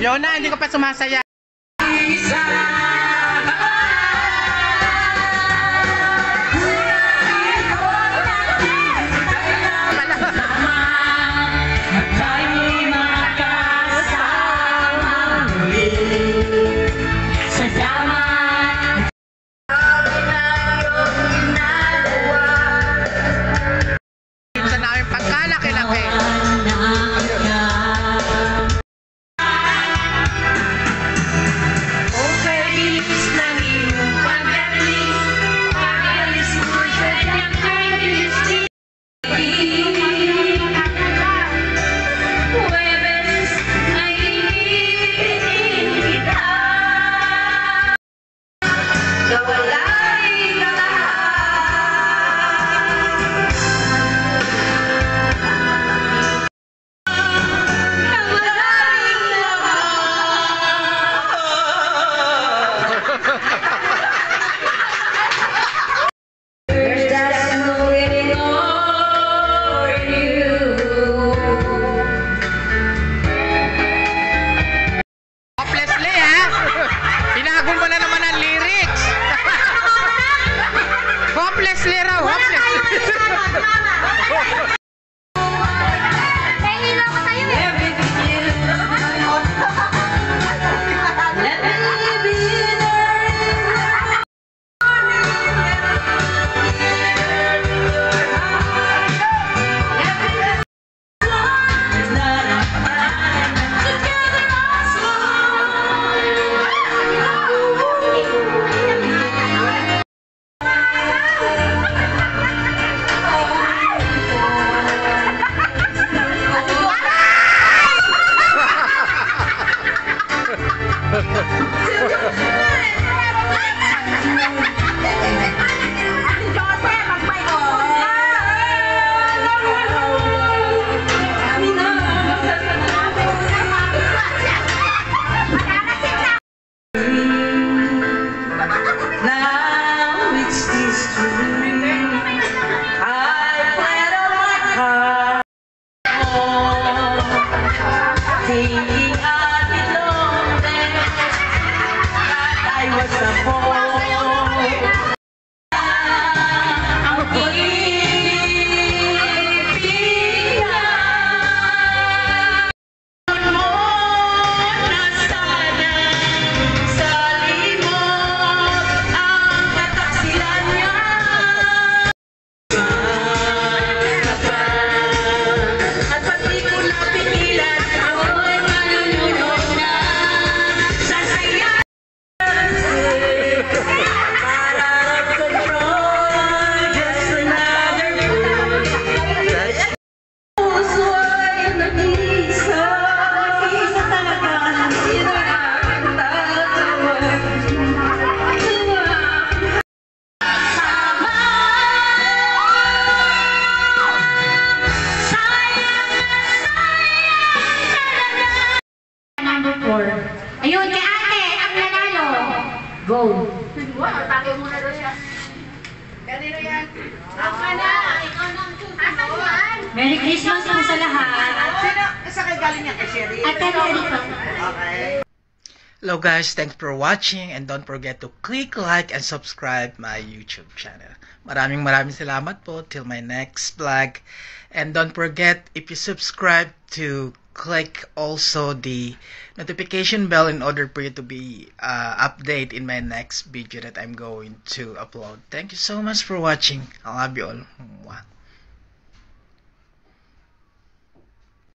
Yona, hindi ko pa sumasaya. Ayun, kay ate, ang nanalo. Go. Tayo muna daw siya. Kanino yan? Ako na. Ikaw nang susunod. Merry Christmas po sa lahat. Sino? Sa kay galing niya kay Sherry? Ate, dito. Okay. Hello guys, thanks for watching and don't forget to click like and subscribe my YouTube channel. Maraming salamat po till my next vlog. And don't forget, if you subscribe, to click also the notification bell in order for you to be updated in my next video that I'm going to upload. Thank you so much for watching. I love you all. Mwah.